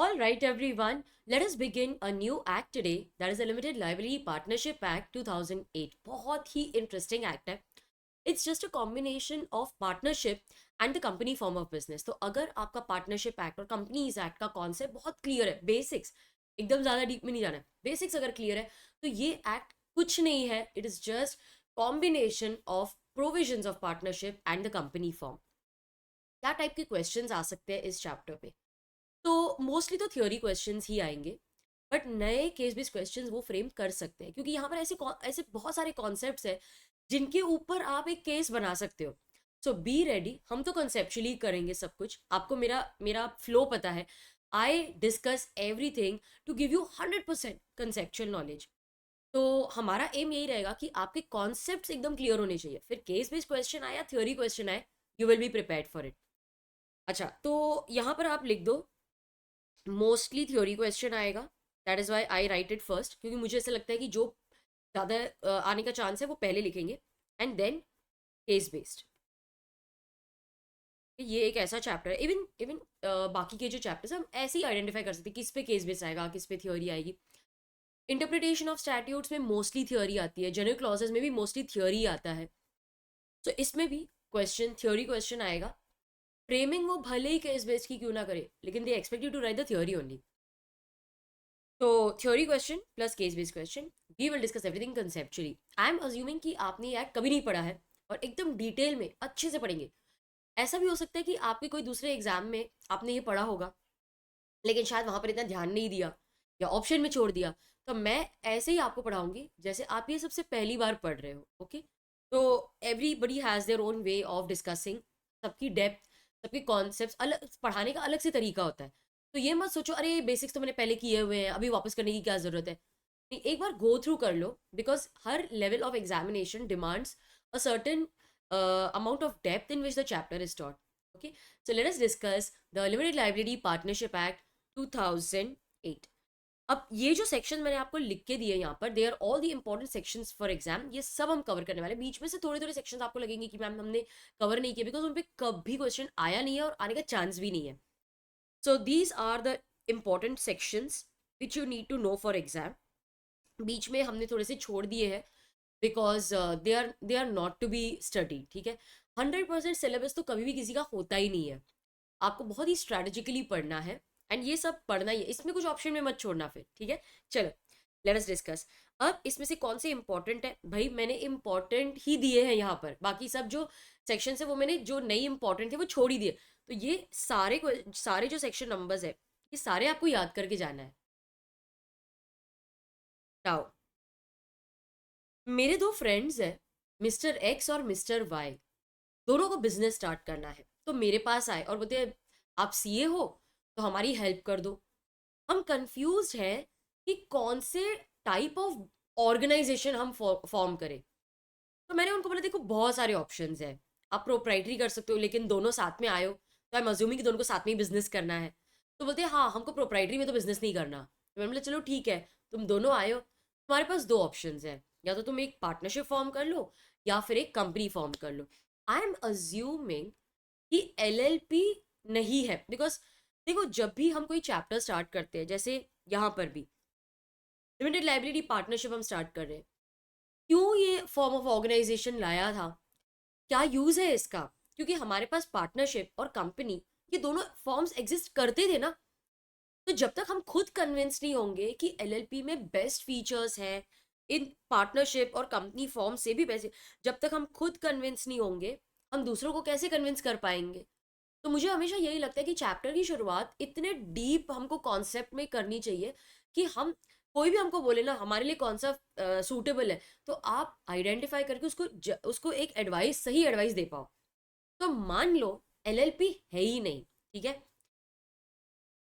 All right, everyone, let us begin a new act today. That is a Limited Liability Partnership Act 2008. बहुत ही interesting act है. It's just a combination of partnership and the company form of business. तो अगर आपका partnership act और companies act का concept बहुत clear है, basics एकदम ज़्यादा डीप में नहीं जाना है, बेसिक्स अगर क्लियर है तो ये एक्ट कुछ नहीं है. It is just combination of provisions of partnership and the company form. क्या टाइप के क्वेश्चंस आ सकते हैं इस चैप्टर पे? तो मोस्टली तो थ्योरी क्वेश्चंस ही आएंगे, बट नए केस बेस्ड क्वेश्चंस वो फ्रेम कर सकते हैं क्योंकि यहाँ पर ऐसे ऐसे बहुत सारे कॉन्सेप्ट्स हैं जिनके ऊपर आप एक केस बना सकते हो. सो बी रेडी. हम तो कंसेप्चुअली करेंगे सब कुछ. आपको मेरा मेरा फ्लो पता है. I discuss everything to give you 100% conceptual knowledge. तो हमारा एम यही रहेगा कि आपके कॉन्सेप्ट्स एकदम क्लियर होने चाहिए. फिर केस बेस्ड क्वेश्चन आया, थ्योरी क्वेश्चन आए, you will be prepared for it. अच्छा, तो यहाँ पर आप लिख दो मोस्टली थ्योरी क्वेश्चन आएगा. That is why I write it first, क्योंकि मुझे ऐसा लगता है कि जो ज़्यादा आने का चांस है वो पहले लिखेंगे एंड देन केस बेस्ड. ये एक ऐसा चैप्टर है. इवन इवन बाकी के जो चैप्टर्स हम ऐसे ही आइडेंटिफाई कर सकते हैं किस पे केस बेस्ड आएगा, किस पे थ्योरी आएगी. इंटरप्रिटेशन ऑफ स्टैट्यूट्स में मोस्टली थ्योरी आती है, जनरल क्लॉजेज में भी मोस्टली थ्योरी आता है. तो इसमें भी क्वेश्चन थ्योरी क्वेश्चन आएगा. फ्रेमिंग वो भले ही केस बेस्ड की क्यों ना करे, लेकिन they expect you to write the theory only. तो theory question plus case based question, we will discuss everything conceptually. I am assuming कि आपने ये एक्ट कभी नहीं पढ़ा है और एकदम डिटेल में अच्छे से पढ़ेंगे. ऐसा भी हो सकता है कि आपके कोई दूसरे एग्जाम में आपने ये पढ़ा होगा लेकिन शायद वहां पर इतना ध्यान नहीं दिया या ऑप्शन में छोड़ दिया. तो मैं ऐसे ही आपको पढ़ाऊंगी जैसे आप ये सबसे पहली बार पढ़ रहे हो. ओके, तो everybody has their own way of discussing. सबकी डेप्थ, सबके कॉन्सेप्ट अलग, पढ़ाने का अलग से तरीका होता है. तो ये मत सोचो अरे बेसिक्स तो मैंने पहले किए हुए हैं, अभी वापस करने की क्या ज़रूरत है. नहीं, एक बार गो थ्रू कर लो, बिकॉज हर level of examination demands a certain amount of depth in which the chapter is taught. Okay, so let us discuss the Limited Liability Partnership Act 2008. अब ये जो सेक्शन मैंने आपको लिख के दिए यहाँ पर, they are all the important sections for exam. ये सब हम कवर करने वाले. बीच में से थोड़े थोड़े सेक्शंस आपको लगेंगे कि मैम हमने कवर नहीं किया, बिकॉज उन पे कभी क्वेश्चन आया नहीं है और आने का चांस भी नहीं है. So these are the important sections which you need to know for exam. बीच में हमने थोड़े से छोड़ दिए हैं because they are not to be study. ठीक है, 100% सिलेबस तो कभी भी किसी का होता ही नहीं है. आपको बहुत ही स्ट्रैटेजिकली पढ़ना है एंड ये सब पढ़ना ही है. इसमें कुछ ऑप्शन में मत छोड़ना फिर. ठीक है, चलो लेट अस डिस्कस. अब इसमें से कौन से इंपॉर्टेंट है भाई, मैंने इंपॉर्टेंट ही दिए हैं यहाँ पर. बाकी सब जो सेक्शन है वो मैंने जो नहीं इंपॉर्टेंट थे वो छोड़ ही दिए. तो ये सारे जो सेक्शन नंबर्स है ये सारे आपको याद करके जाना है. आओ, मेरे दो फ्रेंड्स हैं, मिस्टर एक्स और मिस्टर वाई. दोनों को बिजनेस स्टार्ट करना है तो मेरे पास आए और बोलते हैं आप सीए हो तो हमारी हेल्प कर दो. हम कंफ्यूज हैं कि कौन से टाइप ऑफ ऑर्गेनाइजेशन हम फॉर्म करें. तो मैंने उनको बोला देखो बहुत सारे ऑप्शंस हैं. आप प्रोप्राइटरी कर सकते हो, लेकिन दोनों साथ में आयो तो आई एम अज्यूमिंग कि दोनों को साथ में ही बिजनेस करना है. तो बोलते हैं हाँ हमको प्रोप्राइटरी में तो बिजनेस नहीं करना. तो मैंने बोला चलो ठीक है, तुम दोनों आयो, तुम्हारे पास दो ऑप्शंस हैं. या तो तुम एक पार्टनरशिप फॉर्म कर लो या फिर एक कंपनी फॉर्म कर लो. आई एम अज्यूमिंग कि एलएलपी नहीं है, बिकॉज देखो जब भी हम कोई चैप्टर स्टार्ट करते हैं, जैसे यहाँ पर भी लिमिटेड लाइबिलिटी पार्टनरशिप हम स्टार्ट कर रहे हैं, क्यों ये फॉर्म ऑफ ऑर्गेनाइजेशन लाया था, क्या यूज है इसका? क्योंकि हमारे पास पार्टनरशिप और कंपनी ये दोनों फॉर्म्स एग्जिस्ट करते थे ना. तो जब तक हम खुद कन्विंस नहीं होंगे कि एलएलपी में बेस्ट फीचर्स हैं, इन पार्टनरशिप और कंपनी फॉर्म से भी बेस्ट, जब तक हम खुद कन्विंस नहीं होंगे हम दूसरों को कैसे कन्विंस कर पाएंगे. तो मुझे हमेशा यही लगता है कि चैप्टर की शुरुआत इतने डीप हमको कॉन्सेप्ट में करनी चाहिए कि हम, कोई भी हमको बोले ना हमारे लिए कौन सा सूटेबल है, तो आप आइडेंटिफाई करके उसको एक एडवाइस, सही एडवाइस दे पाओ. तो मान लो एलएलपी है ही नहीं, ठीक है,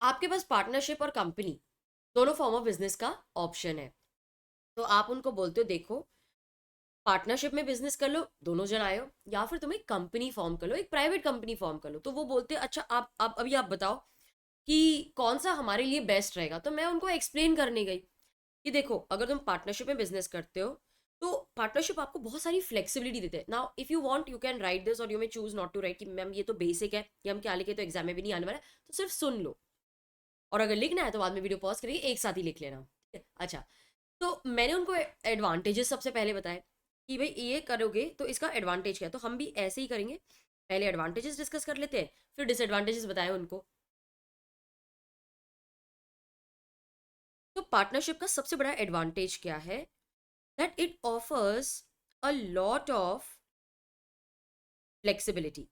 आपके पास पार्टनरशिप और कंपनी दोनों फॉर्म ऑफ बिजनेस का ऑप्शन है. तो आप उनको बोलते हो देखो पार्टनरशिप में बिजनेस कर लो, दोनों जन आए हो, या फिर तुम एक कंपनी फॉर्म कर लो, एक प्राइवेट कंपनी फॉर्म कर लो. तो वो बोलते हैं अच्छा आप अभी आप बताओ कि कौन सा हमारे लिए बेस्ट रहेगा. तो मैं उनको एक्सप्लेन करने गई कि देखो अगर तुम पार्टनरशिप में बिजनेस करते हो तो पार्टनरशिप आपको बहुत सारी फ्लेक्सिबिलिटी देते हैं. Now if you want you can write this और you may choose not to write कि मैम ये तो बेसिक है, ये हम क्या लिखे तो एग्जाम में भी नहीं आने वाला है, तो सिर्फ सुन लो. और अगर लिखना है तो बाद में वीडियो पॉज करके एक साथ ही लिख लेना, ठीक है। अच्छा, तो मैंने उनको एडवांटेजेस सबसे पहले बताए कि भाई ये करोगे तो इसका एडवांटेज क्या है, तो हम भी ऐसे ही करेंगे। पहले एडवांटेजेस डिस्कस कर लेते हैं, फिर डिसएडवांटेजेस बताए उनको। तो पार्टनरशिप का सबसे बड़ा एडवांटेज क्या है, that it offers a lot of flexibility.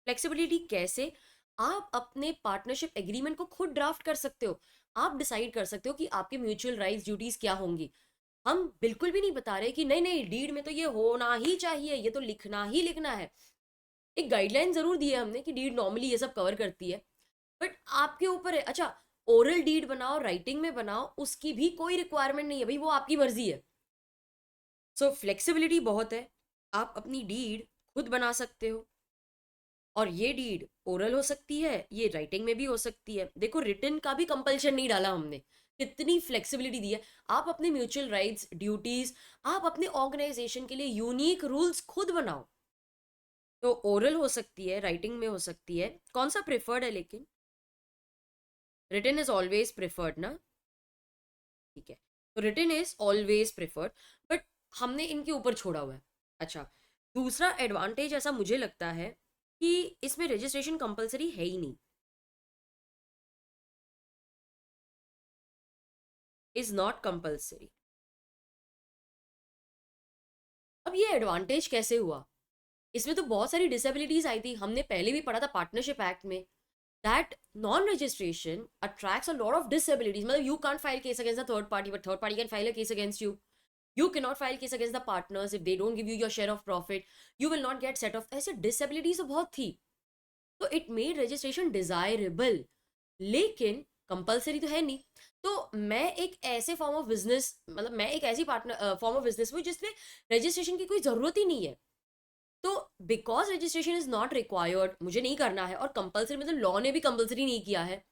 Flexibility कैसे, आप अपने पार्टनरशिप एग्रीमेंट को खुद ड्राफ्ट कर सकते हो। आप डिसाइड कर सकते हो कि आपके म्यूचुअल राइट्स ड्यूटीज क्या होंगी। हम बिल्कुल भी नहीं बता रहे कि नहीं नहीं डीड में तो ये होना ही चाहिए, ये तो लिखना ही लिखना है। एक गाइडलाइन जरूर दी है हमने कि डीड नॉर्मली ये सब कवर करती है, बट आपके ऊपर है। अच्छा, ओरल डीड बनाओ राइटिंग में बनाओ, उसकी भी कोई रिक्वायरमेंट नहीं है भाई, वो आपकी मर्जी है। सो फ्लेक्सिबिलिटी बहुत है, आप अपनी डीड खुद बना सकते हो। और ये डीड ओरल हो सकती है, ये राइटिंग में भी हो सकती है। देखो रिटन का भी कंपल्शन नहीं डाला हमने, कितनी फ्लेक्सिबिलिटी दी है। आप अपने म्यूचुअल राइट्स ड्यूटीज, आप अपने ऑर्गेनाइजेशन के लिए यूनिक रूल्स खुद बनाओ। तो ओरल हो सकती है, राइटिंग में हो सकती है, कौन सा प्रेफर्ड है लेकिन? रिटन इज ऑलवेज प्रेफर्ड ना, ठीक है। तो written is always preferred, but हमने इनके ऊपर छोड़ा हुआ है। अच्छा, दूसरा एडवांटेज ऐसा मुझे लगता है कि इसमें रजिस्ट्रेशन कंपलसरी है ही नहीं, इज नॉट कंपलसरी। अब ये एडवांटेज कैसे हुआ, इसमें तो बहुत सारी डिसेबिलिटीज आई थी, हमने पहले भी पढ़ा था पार्टनरशिप एक्ट में, that non registration attracts a lot of disabilities. मतलब you can't file case against the third party, but third party can file a case against you. You cannot file case against the partners if they don't give you your share of profit. You will not get set off. ऐसे disabilities तो बहुत थी, तो it made registration desirable, लेकिन compulsory तो है नहीं। तो मैं एक ऐसे फॉर्म ऑफ बिजनेस, मतलब मैं एक ऐसी पार्टनर फॉर्म ऑफ बिजनेस हूँ जिसमें रजिस्ट्रेशन की कोई जरूरत ही नहीं है। तो because registration is not required, मुझे नहीं करना है, और कंपलसरी मतलब लॉ ने भी कंपलसरी नहीं किया है,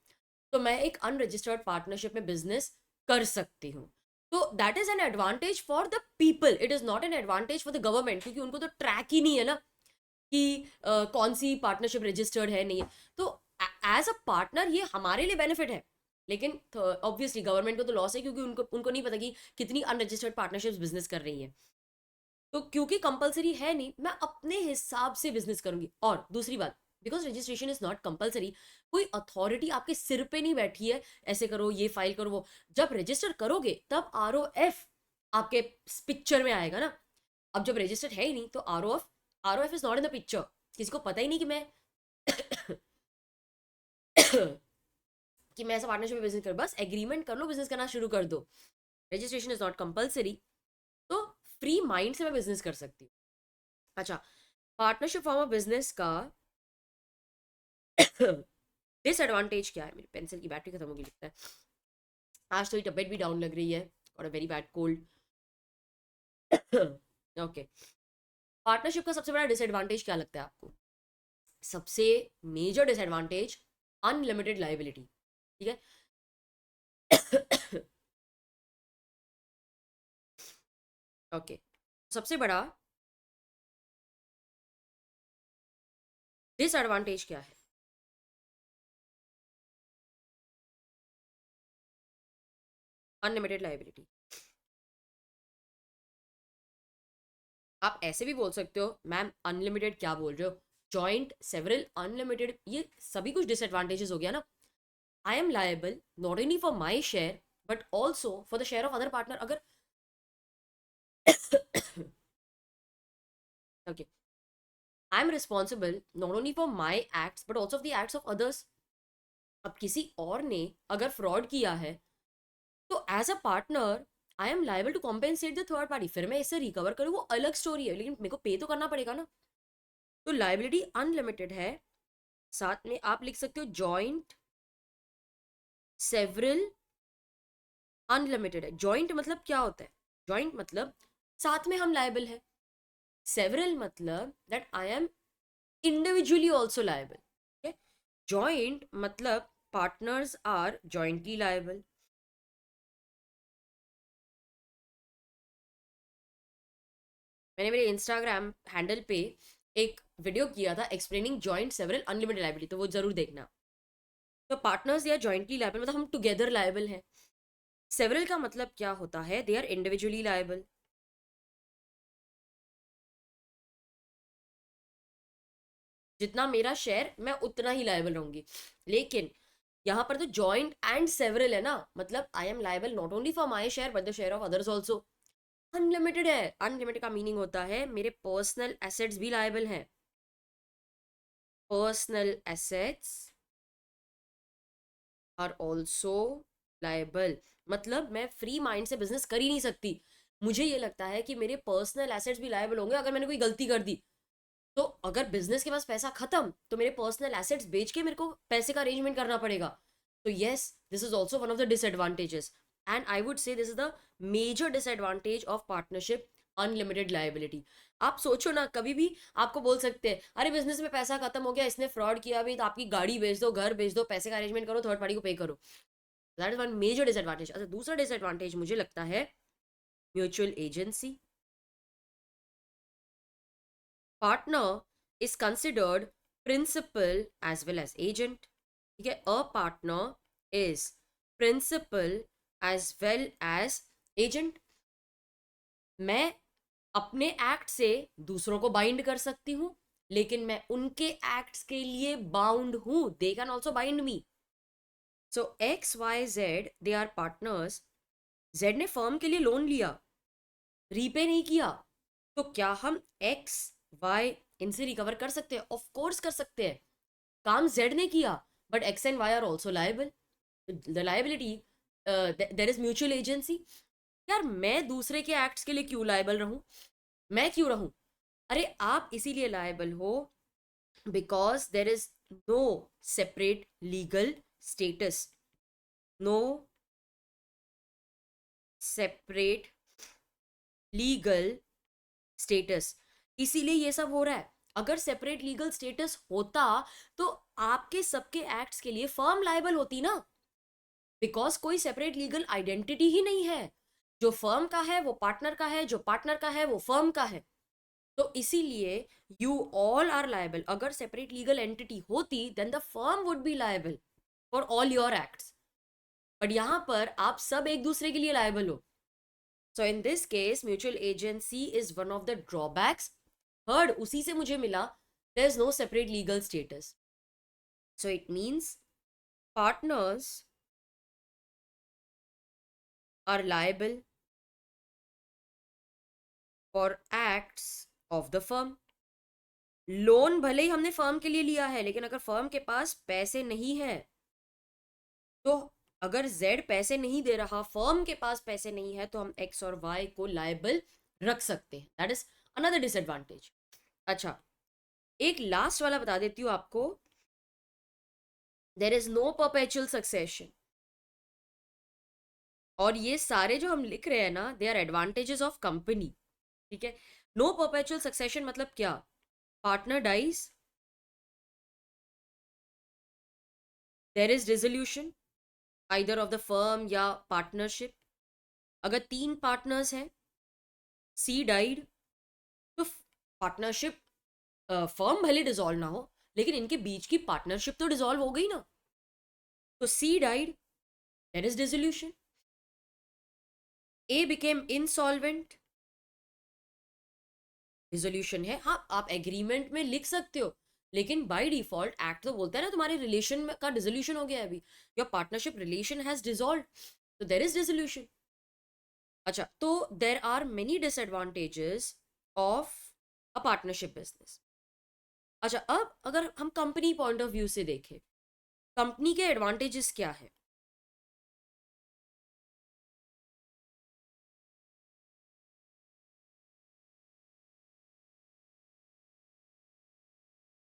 तो मैं एक अनरजिस्टर्ड पार्टनरशिप में बिजनेस कर सकती हूँ। तो that is an advantage for the people, it is not an advantage for the government, क्योंकि उनको तो ट्रैक ही नहीं है ना कि कौन सी पार्टनरशिप रजिस्टर्ड है नहीं है। तो एज अ पार्टनर ये हमारे लिए बेनिफिट है, लेकिन ऑब्वियसली गवर्नमेंट को तो लॉस है, क्योंकि उनको उनको नहीं पता कि कितनी अनरजिस्टर्ड पार्टनरशिप्स बिजनेस कर रही है। तो क्योंकि कंपलसरी है नहीं, मैं अपने हिसाब से बिजनेस करूंगी। और दूसरी बात, because registration is not compulsory, कोई अथॉरिटी आपके सिर पे नहीं बैठी है ऐसे करो ये फाइल करो वो। जब रजिस्टर करोगे तब ROF आपके पिक्चर में आएगा ना। अब जब रजिस्टर्ड है ही नहीं तो ROF is not in the picture, किसी को पता ही नहीं कि मैं कि मैं ऐसा पार्टनरशिप में बिजनेस कर, बस एग्रीमेंट कर लो, बिजनेस करना शुरू कर दो। रजिस्ट्रेशन इज नॉट कंपलसरी, तो फ्री माइंड से मैं बिजनेस कर सकती हूँ। अच्छा, पार्टनरशिप फॉर्म ऑफ बिजनेस का डिसएडवांटेज क्या है? मेरी पेंसिल की बैटरी खत्म हो गई लगता है, आज तो ये तबीयत भी डाउन लग रही है, और a very bad cold. Okay, partnership का सबसे बड़ा डिसएडवांटेज क्या लगता है आपको? सबसे मेजर डिसएडवांटेज, अनलिमिटेड लाइबिलिटी, ठीक है। ओके, सबसे बड़ा डिसएडवांटेज क्या है? Unlimited liability. आप ऐसे भी बोल सकते हो मैम अनलिमिटेड क्या बोल रहे हो, जॉइंट सेवरल अनलिमिटेड, ये सभी कुछ डिसएडवांटेजेस हो गया ना। I am liable not only for my share but also for the share of other partner. अगर okay, I am responsible not only for my acts but also the acts of others. अब किसी और ने अगर fraud किया है तो as a partner I am liable to compensate the third party. फिर मैं इससे रिकवर करूँ वो अलग स्टोरी है, लेकिन मेरे को पे तो करना पड़ेगा ना। तो लाइबिलिटी अनलिमिटेड है। साथ में आप लिख सकते हो जॉइंट सेवरल अनलिमिटेड है। जॉइंट मतलब क्या होता है? जॉइंट मतलब साथ में हम लायबल है। सेवरल मतलब that I am individually also liable. Joint मतलब पार्टनर्स आर जॉइंटली लायबल। मैंने मेरे इंस्टाग्राम हैंडल पे एक वीडियो किया था explaining joint several unlimited liability, तो वो जरूर देखना। तो पार्टनर्स या जॉइंटली लायबल मतलब हम टुगेदर लायबल हैं। सेवरल का मतलब क्या होता है? They are individually liable. जितना मेरा शेयर मैं उतना ही लायबल रहूंगी। लेकिन यहाँ पर तो जॉइंट एंड सेवरल है ना, मतलब I am liable not only for my share but the share of others also. Unlimited है। अनलिमिटेड का मीनिंग होता है मेरे पर्सनल एसेट्स भी लायबल हैं। Personal assets are also liable. मतलब मैं फ्री माइंड से बिजनेस कर ही नहीं सकती। मुझे ये लगता है कि मेरे पर्सनल एसेट्स भी लायबल होंगे अगर मैंने कोई गलती कर दी। तो अगर बिजनेस के पास पैसा खत्म तो मेरे पर्सनल एसेट्स बेच के मेरे को पैसे का अरेंजमेंट करना पड़ेगा। तो yes, this is also one of the disadvantages. And I would say this is the major disadvantage of partnership, unlimited liability. आप सोचो ना, कभी भी आपको बोल सकते हैं अरे बिजनेस में पैसा खत्म हो गया, इसने फ्रॉड किया, भी तो आपकी गाड़ी बेच दो, घर बेच दो, पैसे का अरेंजमेंट करो, थर्ड पार्टी को पे करो। That is one major disadvantage. अच्छा, दूसरा डिसएडवांटेज मुझे लगता है mutual agency. Partner is considered principal as well as agent. ठीक है, a partner is principal as well as agent. मैं अपने एक्ट से दूसरों को बाइंड कर सकती हूँ, लेकिन मैं उनके एक्ट्स के लिए बाउंड हूँ। They can also bind me. So x y z they are partners. Z ने फर्म के लिए लोन लिया, रीपे नहीं किया, तो क्या हम एक्स वाई इनसे रिकवर कर सकते हैं? ऑफ कोर्स कर सकते हैं। काम जेड ने किया, but x and y are also liable. The liability, there is mutual agency. यार मैं दूसरे के एक्ट्स के लिए क्यों लायबल रहूं? मैं क्यों रहूं? अरे आप इसीलिए लायबल हो because there is no separate legal status. No separate legal status. इसीलिए ये सब हो रहा है। अगर सेपरेट लीगल स्टेटस होता तो आपके सबके एक्ट्स के लिए फर्म लायबल होती ना। बिकॉज कोई सेपरेट लीगल आइडेंटिटी ही नहीं है। जो फर्म का है वो पार्टनर का है, जो पार्टनर का है वो फर्म का है। तो इसीलिए यू ऑल आर लायबल। अगर सेपरेट लीगल एंटिटी होती then the firm would be liable for all your acts. But यहां पर आप सब एक दूसरे के लिए लायबल हो। So in this case mutual agency is one of the drawbacks. Third, उसी से मुझे मिला, there is no separate legal status. So it means partners are liable for acts of the firm. Loan भले ही हमने firm के लिए लिया है, लेकिन अगर फर्म के पास पैसे नहीं है, तो अगर जेड पैसे नहीं दे रहा, फर्म के पास पैसे नहीं है, तो हम एक्स और वाई को लायबल रख सकते हैं। That is another disadvantage. अच्छा, एक लास्ट वाला बता देती हूँ आपको। There is no perpetual succession. और ये सारे जो हम लिख रहे हैं ना, they are advantages of company. ठीक है। नो परपेचुअल सक्सेशन मतलब क्या? Partner dies, there is dissolution either of the firm या पार्टनरशिप। अगर तीन पार्टनर्स हैं, सी डाइड, तो पार्टनरशिप, फर्म भले डिसॉल्व ना हो, लेकिन इनके बीच की पार्टनरशिप तो डिसॉल्व हो गई ना। तो she died, there is dissolution. A became insolvent, resolution है। हाँ, आप एग्रीमेंट में लिख सकते हो, लेकिन बाय डिफॉल्ट एक्ट तो बोलता है ना तुम्हारे रिलेशन का डिसोल्यूशन हो गया है अभी, your partnership relation has dissolve, तो देयर इज डिसोल्यूशन। अच्छा, तो there are many disadvantages of a partnership business. अच्छा, अब अगर हम कंपनी पॉइंट ऑफ व्यू से देखें, कंपनी के एडवांटेजेस क्या है?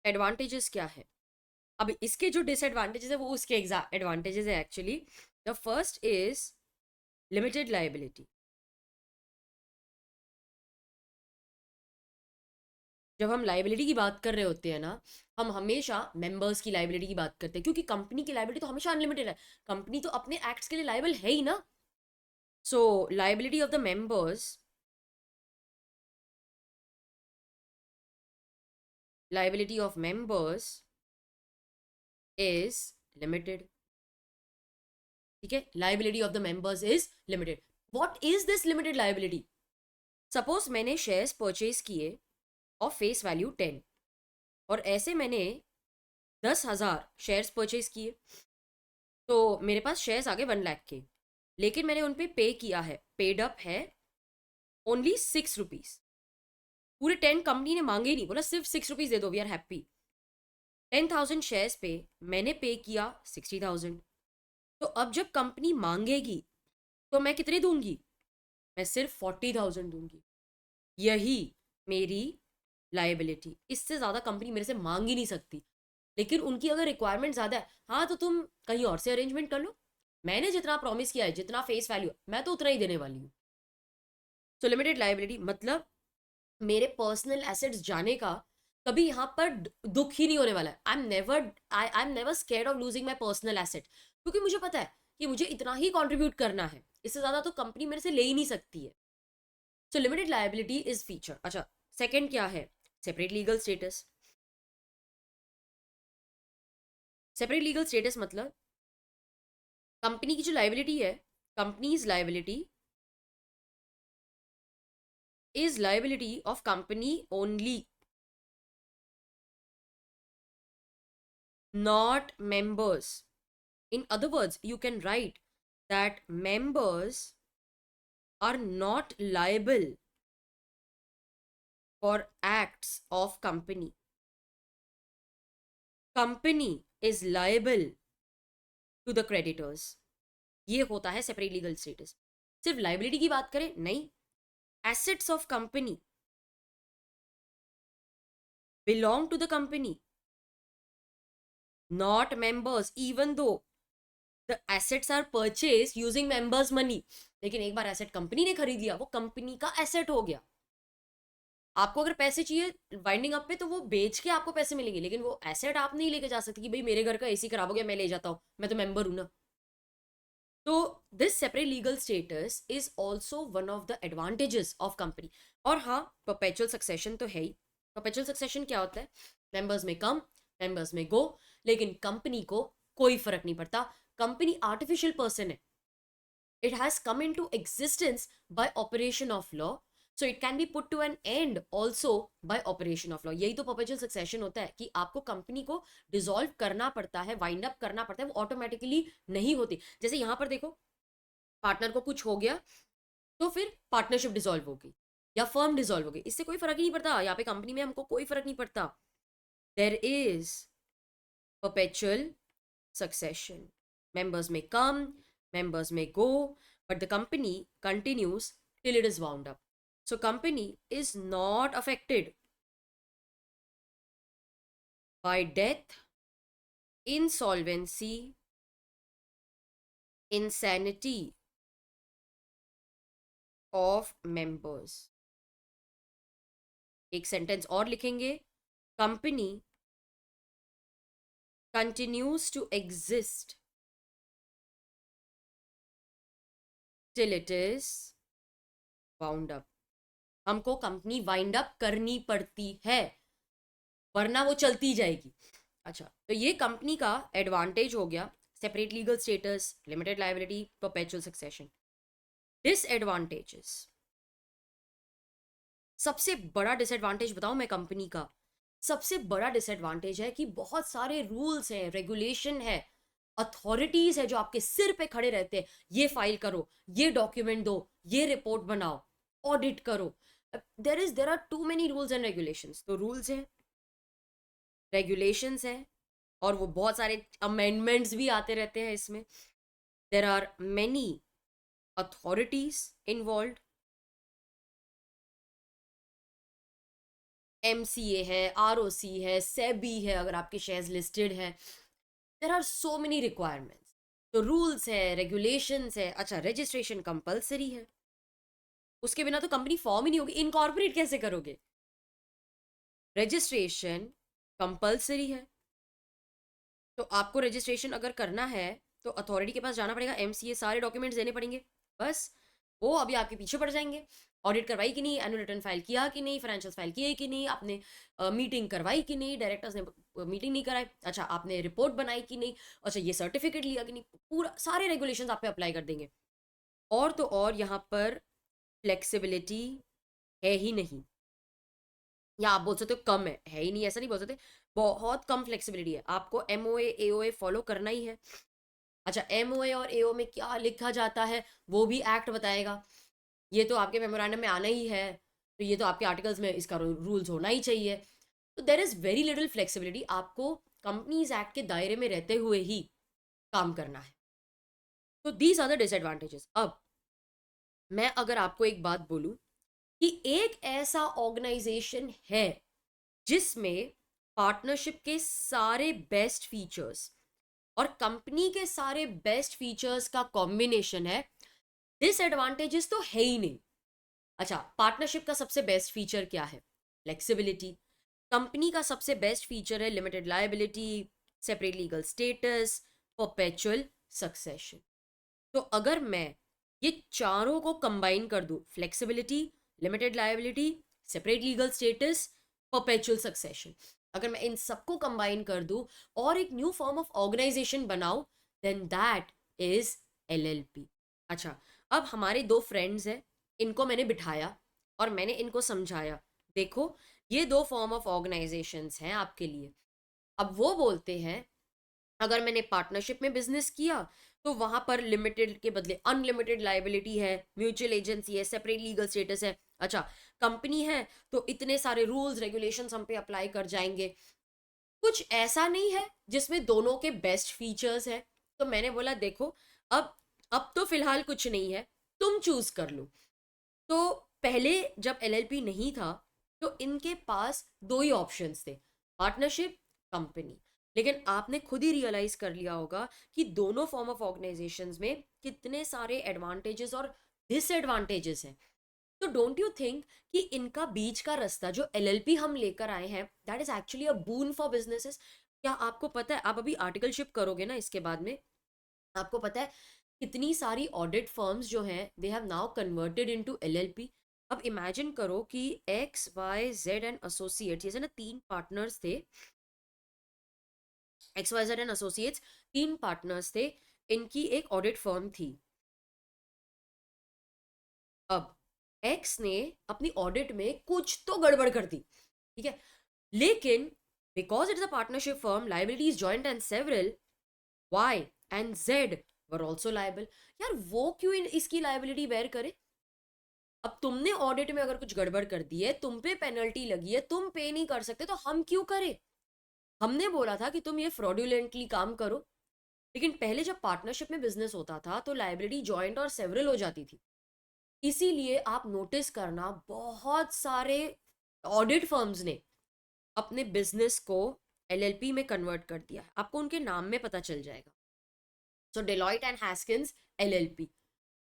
एडवांटेजेस क्या है? अब इसके जो डिसएडवांटेजेस है वो उसके एग्जैक्ट एडवांटेजेस है actually. The first is limited liability. जब हम लाइबिलिटी की बात कर रहे होते हैं ना, हम हमेशा मेंबर्स की लाइबिलिटी की बात करते हैं, क्योंकि कंपनी की लाइबिलिटी तो हमेशा अनलिमिटेड है। कंपनी तो अपने एक्ट्स के लिए लाइबल है ही ना। सो liability of the members, liability of members is limited, ठीक है। Liability of the members is limited. What is this limited liability? Suppose मैंने शेयर्स परचेज किए ऑफ फेस वैल्यू 10, और ऐसे मैंने 10,000 शेयर्स परचेज किए, तो मेरे पास शेयर्स आ गए 1 लाख के, लेकिन मैंने उन पे पे किया है, पेड अप है ओनली 6 रुपीज। पूरे 10 कंपनी ने मांगे नहीं, बोला सिर्फ 6 रुपीज दे दो, वी आर हैप्पी। 10,000 शेयर्स पे मैंने पे किया 60,000। तो अब जब कंपनी मांगेगी तो मैं कितने दूंगी? मैं सिर्फ 40,000 दूंगी। यही मेरी लाइबिलिटी। इससे ज़्यादा कंपनी मेरे से मांग ही नहीं सकती। लेकिन उनकी अगर रिक्वायरमेंट ज़्यादा है, हाँ तो तुम कहीं और से अरेंजमेंट कर लो, मैंने जितना प्रॉमिस किया है, जितना फेस वैल्यू, मैं तो उतना ही देने वाली हूँ। सो लिमिटेड लाइबिलिटी मतलब मेरे पर्सनल एसेट्स जाने का कभी यहाँ पर दुख ही नहीं होने वाला है। I am never scared of losing my personal asset, क्योंकि मुझे पता है कि मुझे इतना ही कंट्रीब्यूट करना है, इससे ज़्यादा तो कंपनी मेरे से ले ही नहीं सकती है। सो लिमिटेड लाइबिलिटी इज फीचर। अच्छा, सेकेंड क्या है? Separate legal status. Separate legal status मतलब कंपनी की जो लाइबिलिटी है, companies liability is liability of company only, not members. In other words, you can write that members are not liable for acts of company. Company is liable to the creditors. ये होता है separate legal status. सिर्फ liability की बात करें नहीं, assets of company belong to the company, not members, even though the assets are purchased using members money। लेकिन एक बार एसेट कंपनी ने खरीद लिया, वो कंपनी का एसेट हो गया। आपको अगर पैसे चाहिए वाइंडिंग अप पे तो वो बेच के आपको पैसे मिलेंगे, लेकिन वो एसेट आप नहीं लेके जा सकते कि भाई मेरे घर का एसी खराब हो गया, मैं ले जाता हूँ, मैं तो मेंबर हूं ना। तो this separate legal status is also one of the advantages of company. और हाँ, परपेचुअल सक्सेशन तो है ही। परपेचुअल सक्सेशन क्या होता है? मेंबर्स में कम, मेंबर्स में गो, लेकिन कंपनी को कोई फर्क नहीं पड़ता। कंपनी आर्टिफिशियल पर्सन है, it has come into existence by operation of law, so it can be put to an end also by operation of law। यही तो perpetual succession होता है कि आपको कंपनी को डिसॉल्व करना पड़ता है, वाइंड अप करना पड़ता है, वो ऑटोमेटिकली नहीं होती। जैसे यहां पर देखो, पार्टनर को कुछ हो गया तो फिर पार्टनरशिप डिसॉल्व होगी या फर्म डिसॉल्व होगी, इससे कोई फर्क ही नहीं पड़ता। यहाँ पे कंपनी में हमको कोई फर्क नहीं पड़ता। There is perpetual succession, members may come, members may go, but the company continues till it is wound up। So company is not affected by death, insolvency, insanity of members। एक sentence और लिखेंगे, company continues to exist till it is wound up। हमको company wind up करनी पड़ती है, वरना वो चलती जाएगी। अच्छा, तो ये कंपनी का एडवांटेज हो गया, separate legal status, limited liability, perpetual succession. Disadvantages, सबसे बड़ा डिसएडवांटेज बताऊं मैं कंपनी का? सबसे बड़ा डिसएडवांटेज है कि बहुत सारे रूल्स हैं, रेगुलेशन है, अथॉरिटीज है जो आपके सिर पे खड़े रहते हैं। ये फाइल करो, ये डॉक्यूमेंट दो, ये रिपोर्ट बनाओ, ऑडिट करो। There are too many rules and regulations. तो रूल्स हैं, रेगुलेशंस हैं, और वो बहुत सारे अमेंडमेंट्स भी आते रहते हैं इसमें। There are many authorities involve, MCA है, आरओसी है, सेबी है अगर आपके शेयर्स लिस्टेड है। There are so many requirements. तो रूल्स है, रेगुलेशंस है। अच्छा, रजिस्ट्रेशन कंपलसरी है, उसके बिना तो कंपनी फॉर्म ही नहीं होगी। इनकॉर्पोरेट कैसे करोगे? रजिस्ट्रेशन कंपलसरी है, तो आपको रजिस्ट्रेशन अगर करना है तो अथॉरिटी के पास जाना पड़ेगा, एमसीए सारे डॉक्यूमेंट्स देने पड़ेंगे, बस वो अभी आपके पीछे पड़ जाएंगे। ऑडिट करवाई कि नहीं, एनुअल रिटर्न फाइल किया कि नहीं, फाइनेंशियल फाइल किए कि नहीं, आपने मीटिंग करवाई कि नहीं, डायरेक्टर्स ने मीटिंग नहीं कराई, अच्छा आपने रिपोर्ट बनाई कि नहीं, अच्छा ये सर्टिफिकेट लिया कि नहीं, पूरा सारे रेगुलेशंस आप पे अप्लाई कर देंगे। और तो और यहाँ पर फ्लेक्सिबिलिटी है ही नहीं, या आप बोल सकते हो कम है ही नहीं, ऐसा नहीं बोल सकते, बहुत कम फ्लेक्सिबिलिटी है। आपको एमओए एओए फॉलो करना ही है। अच्छा एमओए और एओ में क्या लिखा जाता है वो भी एक्ट बताएगा, ये तो आपके मेमोरेंडम में आना ही है, तो ये तो आपके आर्टिकल्स में इसका रूल्स होना ही चाहिए। तो there is very little flexibility, आपको कंपनीज एक्ट के दायरे में रहते हुए ही काम करना है। तो दीज आर द डिसएडवांटेजेस। अब मैं अगर आपको एक बात बोलूं कि एक ऐसा ऑर्गेनाइजेशन है जिसमें पार्टनरशिप के सारे बेस्ट फीचर्स और कंपनी के सारे बेस्ट फीचर्स का कॉम्बिनेशन है, डिसएडवांटेजेस तो है ही नहीं। अच्छा पार्टनरशिप का सबसे बेस्ट फीचर क्या है? फ्लेक्सिबिलिटी। कंपनी का सबसे बेस्ट फीचर है limited liability, separate legal status, perpetual succession. तो अगर मैं ये चारों को कंबाइन कर दूं, flexibility, limited liability, separate legal status, perpetual succession, अगर मैं इन सबको कंबाइन कर दूं और एक न्यू फॉर्म ऑफ ऑर्गेनाइजेशन बनाऊं, देन दैट इज एलएलपी। अच्छा अब हमारे दो फ्रेंड्स हैं, इनको मैंने बिठाया और मैंने इनको समझाया, देखो ये दो फॉर्म ऑफ ऑर्गेनाइजेशंस हैं आपके लिए। अब वो बोलते हैं अगर मैंने पार्टनरशिप में बिजनेस किया तो वहां पर लिमिटेड के बदले अनलिमिटेड लाइबिलिटी है, म्यूचुअल एजेंसी है, सेपरेट लीगल स्टेटस है। अच्छा कंपनी है तो इतने सारे रूल्स रेगुलेशंस हम पे अप्लाई कर जाएंगे। कुछ ऐसा नहीं है जिसमें दोनों के बेस्ट फीचर्स हैं। तो मैंने बोला देखो अब तो फिलहाल कुछ नहीं है, तुम चूज कर लो। तो पहले जब एलएलपी नहीं था तो इनके पास दो ही ऑप्शंस थे, पार्टनरशिप, कंपनी। लेकिन आपने खुद ही रियलाइज कर लिया होगा कि दोनों फॉर्म ऑफ ऑर्गेनाइजेशंस में कितने सारे एडवांटेजेस और डिसएडवांटेजेस हैं। तो डोंट यू थिंक कि इनका बीच का रास्ता जो एलएलपी हम लेकर आए हैं, that is actually a boon for businesses. क्या आपको पता है, आप अभी आर्टिकलशिप करोगे ना इसके बाद में, आपको पता है कितनी सारी ऑडिट फर्म्स जो हैं they have now converted into LLP. अब इमेजिन करो कि x y z and associates, जैसे ना तीन पार्टनर्स थे, x y z and associates तीन पार्टनर्स थे, इनकी एक ऑडिट फर्म थी। अब एक्स ने अपनी ऑडिट में कुछ तो गड़बड़ कर दी, ठीक है, लेकिन because it is a partnership firm, liabilities joint and several, y and z were also liable. यार वो क्यों इसकी लाइबिलिटी बेयर करे? अब तुमने ऑडिट में अगर कुछ गड़बड़ कर दी है, तुम पे पेनल्टी लगी है, तुम पे नहीं कर सकते, तो हम क्यों करें? हमने बोला था कि तुम ये फ्रॉडुलेंटली काम करो। लेकिन पहले जब पार्टनरशिप में बिजनेस होता था तो लाइबिलिटी जॉइंट और सेवरल हो जाती थी। इसीलिए आप नोटिस करना बहुत सारे ऑडिट फर्म्स ने अपने बिजनेस को एलएलपी में कन्वर्ट कर दिया है, आपको उनके नाम में पता चल जाएगा। सो डेलॉयट एंड हैस्किंस एलएलपी।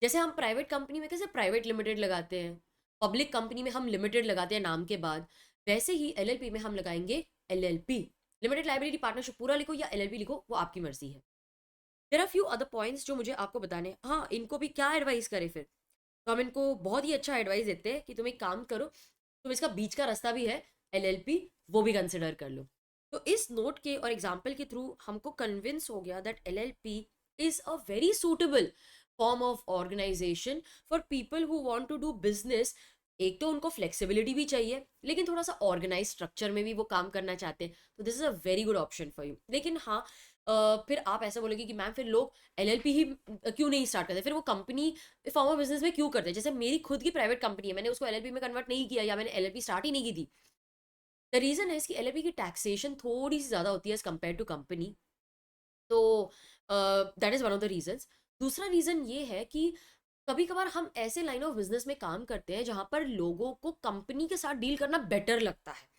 जैसे हम प्राइवेट कंपनी में कैसे प्राइवेट लिमिटेड लगाते हैं, पब्लिक कंपनी में हम लिमिटेड लगाते हैं नाम के बाद, वैसे ही एलएलपी में हम लगाएंगे एलएलपी। लिमिटेड लाइबिलिटी पार्टनरशिप पूरा लिखो या एलएलपी लिखो, वो आपकी मर्जी है। There are few other points जो मुझे आपको बताने हैं। हाँ इनको भी क्या एडवाइस करें फिर, तो हम इनको बहुत ही अच्छा एडवाइस देते हैं कि तुम एक काम करो, तुम इसका बीच का रास्ता भी है एलएलपी, वो भी कंसिडर कर लो। तो इस नोट के और एग्जाम्पल के थ्रू हमको कन्विंस हो गया that LLP is a very suitable form of organisation for people who want to do business. एक तो उनको फ्लेक्सिबिलिटी भी चाहिए लेकिन थोड़ा सा ऑर्गेनाइज स्ट्रक्चर में भी वो काम करना चाहते हैं, तो this is a very good option for you. लेकिन हाँ फिर आप ऐसा बोलोगे कि मैम फिर लोग एलएलपी ही क्यों नहीं स्टार्ट करते, फिर वो कंपनी फॉर्म ऑफ बिजनेस में क्यों करते हैं? जैसे मेरी खुद की प्राइवेट कंपनी है, मैंने उसको एलएलपी में कन्वर्ट नहीं किया या मैंने एलएलपी स्टार्ट ही नहीं की थी। द रीजन है कि एलएलपी की टैक्सेशन थोड़ी सी ज्यादा होती है एज कम्पेयर टू कंपनी। तो that is one of the reasons. दूसरा रीजन ये है कि कभी कभार हम ऐसे लाइन ऑफ बिजनेस में काम करते हैं जहां पर लोगों को कंपनी के साथ डील करना बेटर लगता है।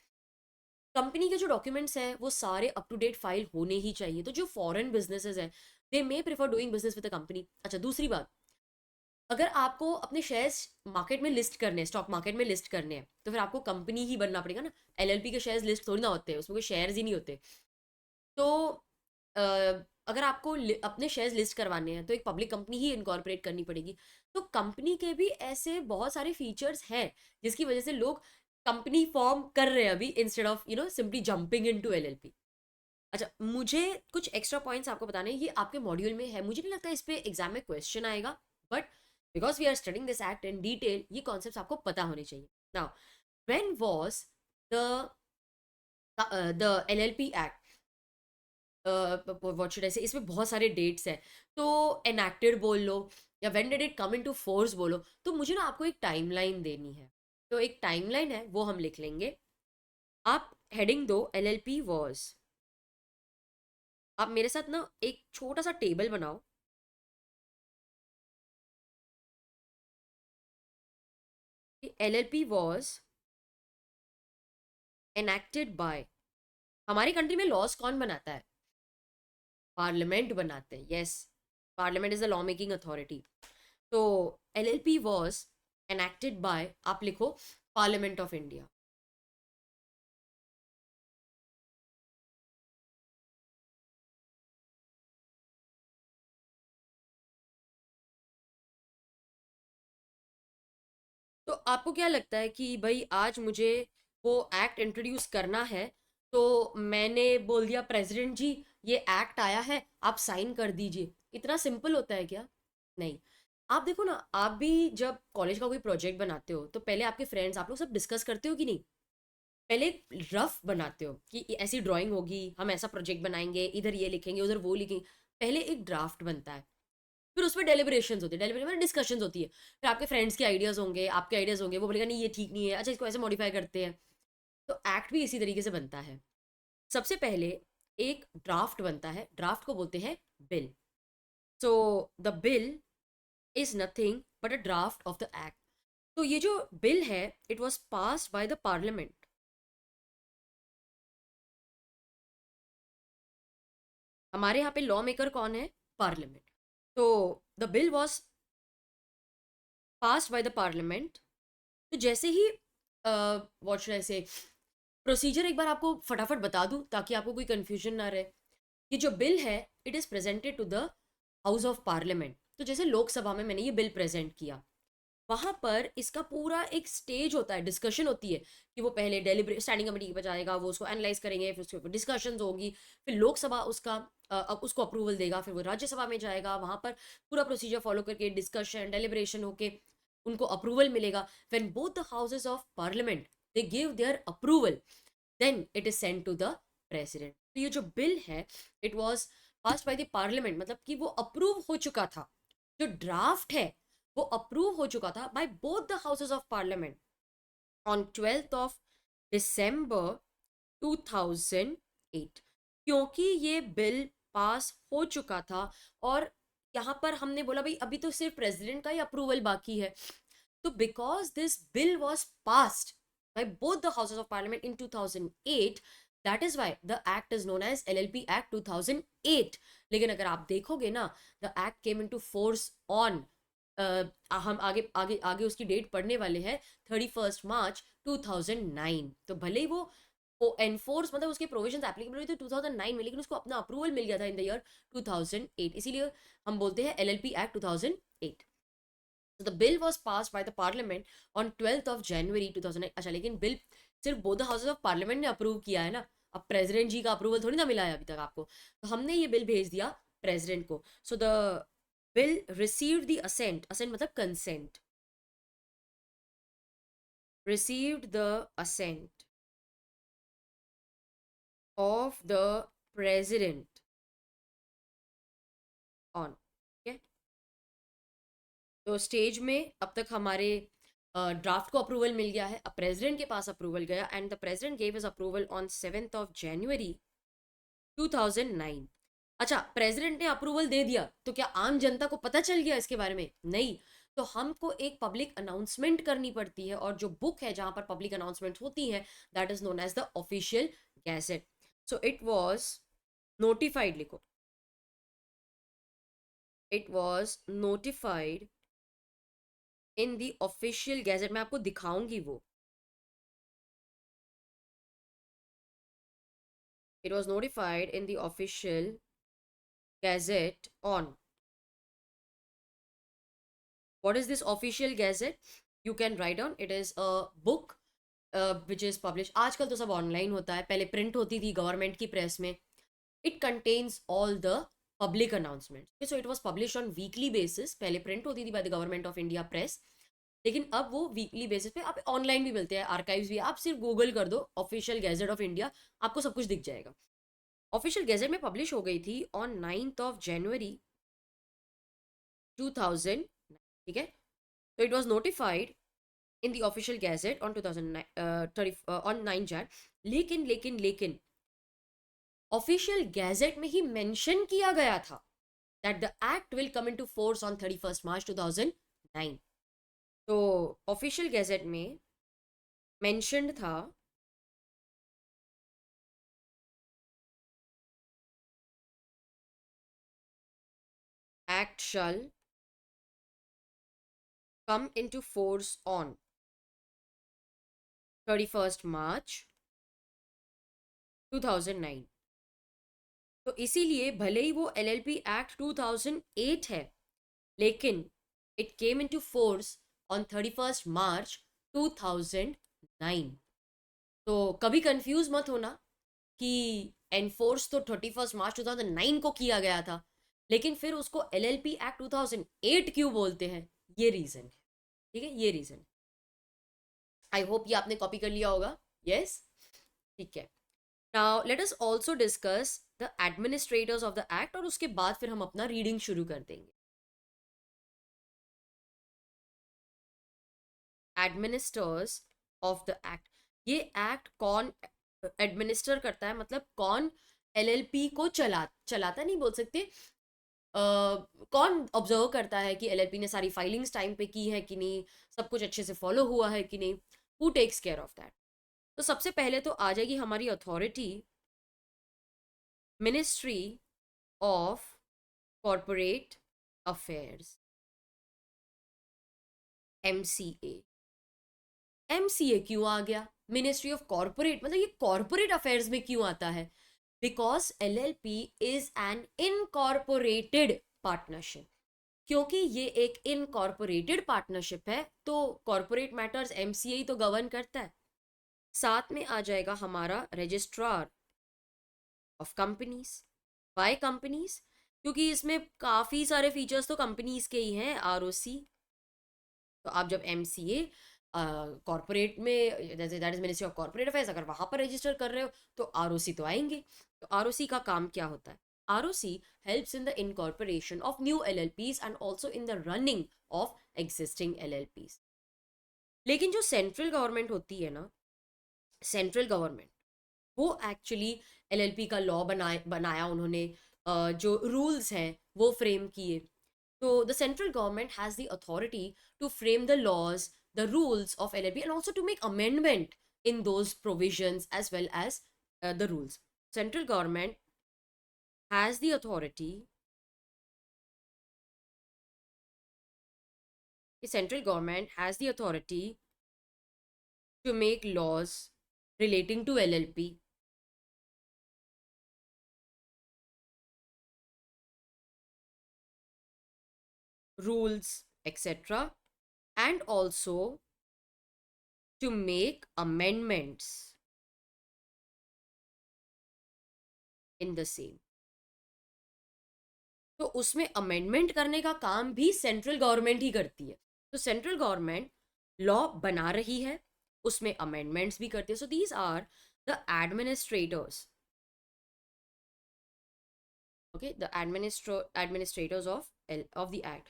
कंपनी के जो डॉक्यूमेंट्स हैं वो सारे अप टू डेट फाइल होने ही चाहिए। तो जो फॉरेन बिजनेसेस हैं they may prefer doing business with the company. अच्छा दूसरी बात, अगर आपको अपने शेयर्स मार्केट में लिस्ट करने हैं, स्टॉक मार्केट में लिस्ट करने हैं, तो फिर आपको कंपनी ही बनना पड़ेगा ना। एलएलपी के शेयर्स लिस्ट थोड़ी ना होते हैं, उसमें कोई शेयर्स ही नहीं होते। तो अगर आपको अपने शेयर्स लिस्ट करवाने हैं तो एक पब्लिक कंपनी ही इनकॉर्पोरेट करनी पड़ेगी। तो कंपनी के भी ऐसे बहुत सारे फीचर्स हैं जिसकी वजह से लोग कंपनी फॉर्म कर रहे हैं अभी, instead of simply jumping into LLP. अच्छा, मुझे कुछ एक्स्ट्रा पॉइंट्स आपको बताने हैं, ये आपके मॉड्यूल में है, मुझे नहीं लगता इस पे एग्जाम में क्वेश्चन आएगा, but because we are studying this act in detail, ये कॉन्सेप्ट आपको पता होने चाहिए। Now, when was the the LLP act, what should I say, इसमें बहुत सारे डेट्स हैं, तो एनैक्टेड बोल लो या when did it come into force बोलो, तो मुझे ना आपको एक टाइमलाइन देनी है। तो एक टाइमलाइन है वो हम लिख लेंगे। आप हेडिंग दो एलएलपी वाज। आप मेरे साथ ना एक छोटा सा टेबल बनाओ। एलएलपी वाज एनैक्टेड बाय, हमारी कंट्री में लॉज कौन बनाता है? पार्लियामेंट बनाते हैं, yes. Parliament is the law making authority. तो एलएलपी वाज एनैक्टेड बाय, आप लिखो पार्लियामेंट ऑफ इंडिया। तो आपको क्या लगता है कि भाई आज मुझे वो एक्ट इंट्रोड्यूस करना है, तो मैंने बोल दिया प्रेसिडेंट जी ये एक्ट आया है, आप साइन कर दीजिए, इतना सिंपल होता है क्या? नहीं। आप देखो ना, आप भी जब कॉलेज का कोई प्रोजेक्ट बनाते हो तो पहले आपके फ्रेंड्स, आप लोग सब डिस्कस करते हो कि नहीं? पहले रफ बनाते हो कि ऐसी ड्राइंग होगी, हम ऐसा प्रोजेक्ट बनाएंगे, इधर ये लिखेंगे उधर वो लिखेंगे। पहले एक ड्राफ्ट बनता है, फिर उसमें डेलिब्रेशंस होती है, डेलिब्रेशन मतलब डिस्कशंस होती है। फिर आपके फ्रेंड्स के आइडियाज होंगे, आपके आइडियाज होंगे, वो बोलेगा नहीं ये ठीक नहीं है, अच्छा इसको ऐसे मॉडिफाई करते हैं। तो एक्ट भी इसी तरीके से बनता है। सबसे पहले एक ड्राफ्ट बनता है, ड्राफ्ट को बोलते हैं bill. So the bill is nothing but a draft of the act. तो ये जो बिल है, it was passed by the parliament. हमारे यहाँ पे लॉ मेकर कौन है? पार्लियामेंट। तो the bill was passed by the parliament. तो जैसे ही व्हाट शुड आई से, प्रोसीजर एक बार आपको फटाफट बता दूं ताकि आपको कोई कंफ्यूजन ना रहे। ये जो बिल है, it is presented to the house of parliament. तो जैसे लोकसभा में मैंने ये बिल प्रेजेंट किया, वहां पर इसका पूरा एक स्टेज होता है, डिस्कशन होती है कि वो पहले डेलिब्रेट स्टैंडिंग कमेटी पे जाएगा, वो उसको एनालाइज करेंगे, फिर उसके ऊपर डिस्कशंस होगी, फिर लोकसभा उसका उसको अप्रूवल देगा, फिर वो राज्यसभा में जाएगा, वहां पर पूरा प्रोसीजर फॉलो करके डिस्कशन डेलिब्रेशन होके उनको अप्रूवल मिलेगा। When both the houses of parliament they give their approval, then it is send to the president. तो ये जो बिल है, it was passed by the parliament, मतलब कि वो अप्रूव हो चुका था। जो ड्राफ्ट है वो अप्रूव हो चुका था by both the houses of parliament on 12th of December 2008। क्योंकि ये बिल पास हो चुका था, और यहाँ पर हमने बोला भाई अभी तो सिर्फ प्रेसिडेंट का ही अप्रूवल बाकी है, तो because this bill was passed by both the houses of parliament in 2008, that is why the act is known as LLP Act 2008। लेकिन अगर आप देखोगे ना, the act came into force on हम आगे आगे आगे उसकी डेट पढ़ने वाले हैं, 31 मार्च 2009। तो भले ही वो एनफोर्स मतलब उसके प्रोविजंस एप्लीकेबल हुए थे 2009 में, लेकिन उसको अपना अप्रूवल मिल गया था इन द ईयर 2008, इसीलिए हम बोलते हैं LLP act 2008। So the bill was passed by the parliament on 12th of January 2008। अच्छा, लेकिन बिल सिर्फ बोथ हाउसेस ऑफ पार्लियामेंट ने अप्रूव किया है ना, अब प्रेसिडेंट जी का अप्रूवल थोड़ी ना मिला है अभी तक आपको। तो हमने ये बिल भेज दिया प्रेसिडेंट को। So the bill received the assent, assent मतलब consent, received the assent of the president on, ठीक है। तो स्टेज में अब तक हमारे ड्राफ्ट को अप्रूवल मिल गया है, अब प्रेसिडेंट के पास अप्रूवल गया, and the president gave his approval on 7th of January 2009। अच्छा, प्रेसिडेंट ने अप्रूवल दे दिया तो क्या आम जनता को पता चल गया इसके बारे में? नहीं। तो हमको एक पब्लिक अनाउंसमेंट करनी पड़ती है, और जो बुक है जहां पर पब्लिक अनाउंसमेंट होती है, that is known as the official gazette. So it was notified, लिखो, it was notified in the official gazette. मैं आपको दिखाऊंगी वो, it was notified in the official gazette on. What is this official gazette? You can write down. It is a book which is published. आजकल तो सब online होता है, पहले प्रिंट होती थी गवर्नमेंट की प्रेस में. It contains all the public announcements. Okay, so it was published on weekly basis. पहले प्रिंट होती थी by the government of India press. लेकिन अब वो वीकली बेसिस पे आप ऑनलाइन भी मिलते हैं, आर्काइव्स भी. आप सिर्फ गूगल कर दो ऑफिशियल गैजेट ऑफ इंडिया, आपको सब कुछ दिख जाएगा. ऑफिशियल गैजेट में पब्लिश हो गई थी ऑन 9th of January 2000. ठीक है, तो it was notified in the official gadget on 2009 on 9 Jan. लेकिन ऑफिशियल गैजेट में ही मेंशन किया गया था that the act will come into force on 31st March 2009. तो ऑफिशियल गैजेट में मेंशन्ड था act shall come into force on 31st March 2009. तो इसीलिए भले ही वो LLP एक्ट 2008 है, लेकिन it came into force on 31st March 2009. तो कभी कंफ्यूज मत होना कि एनफोर्स तो 31st March 2009 को किया गया था, लेकिन फिर उसको LLP एक्ट 2008 क्यों बोलते हैं, ये रीजन है. ठीक है, ये रीजन. आई होप ये आपने कॉपी कर लिया होगा. यस, ठीक है. Now let us also discuss the administrators of the act, और उसके बाद फिर हम अपना रीडिंग शुरू कर देंगे. Administers of the act. ये एक्ट कौन एडमिनिस्टर करता है, मतलब कौन LLP को चलाता नहीं बोल सकते, कौन ऑब्जर्व करता है कि LLP ने सारी फाइलिंग्स टाइम पे की है कि नहीं, सब कुछ अच्छे से फॉलो हुआ है कि नहीं. Who takes care of that? तो सबसे पहले तो आ जाएगी हमारी authority, ministry of corporate affairs, MCA. MCA क्यों आ गया? मिनिस्ट्री ऑफ कॉरपोरेट, मतलब ये कॉरपोरेट अफेयर्स में क्यों आता है? Because LLP is an incorporated partnership. क्योंकि ये एक इनकॉर्पोरेटेड पार्टनरशिप है, तो कॉरपोरेट मैटर्स MCA ही तो गवर्न करता है. साथ में आ जाएगा हमारा registrar of companies. Why companies? क्योंकि इसमें काफ़ी सारे फीचर्स तो कंपनीज के ही हैं. ROC. तो आप जब MCA कॉरपोरेट में, जैसे that is ministry of corporate affairs, अगर वहां पर रजिस्टर कर रहे हो तो ROC तो आएंगे. तो ROC का काम क्या होता है? ROC helps in the incorporation of new LLPs and also in the running of existing LLPs. लेकिन जो सेंट्रल गवर्नमेंट होती है ना, सेंट्रल गवर्नमेंट, वो एक्चुअली LLP का लॉ बनाया उन्होंने, जो रूल्स हैं वो फ्रेम किए. तो the central government has the authority to frame the laws, the rules of LLP, and also to make amendment in those provisions as well as the rules. Central government has the authority. The central government has the authority to make laws relating to LLP. Rules, etc., and also to make amendments in the same. तो उसमें amendment करने का काम भी central government ही करती है. तो central government law बना रही है, उसमें अमेंडमेंट्स भी करती है. So these are the administrators. Okay, the administrators of the act.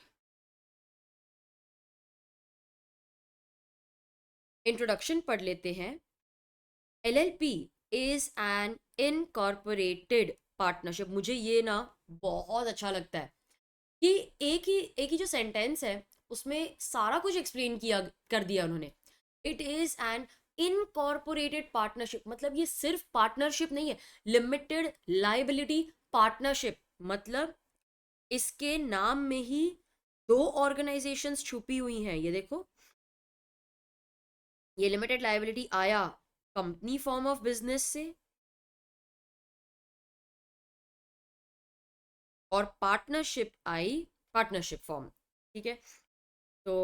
Introduction पढ़ लेते हैं. LLP is an incorporated partnership. मुझे ये ना बहुत अच्छा लगता है कि एक ही जो सेंटेंस है उसमें सारा कुछ एक्सप्लेन किया कर दिया उन्होंने. It is an incorporated partnership, मतलब ये सिर्फ पार्टनरशिप नहीं है, लिमिटेड लाइबिलिटी पार्टनरशिप. मतलब इसके नाम में ही दो ऑर्गेनाइजेशंस छुपी हुई हैं. ये देखो, ये लिमिटेड लाइबिलिटी आया कंपनी फॉर्म ऑफ बिजनेस से, और पार्टनरशिप आई पार्टनरशिप फॉर्म, ठीक है। तो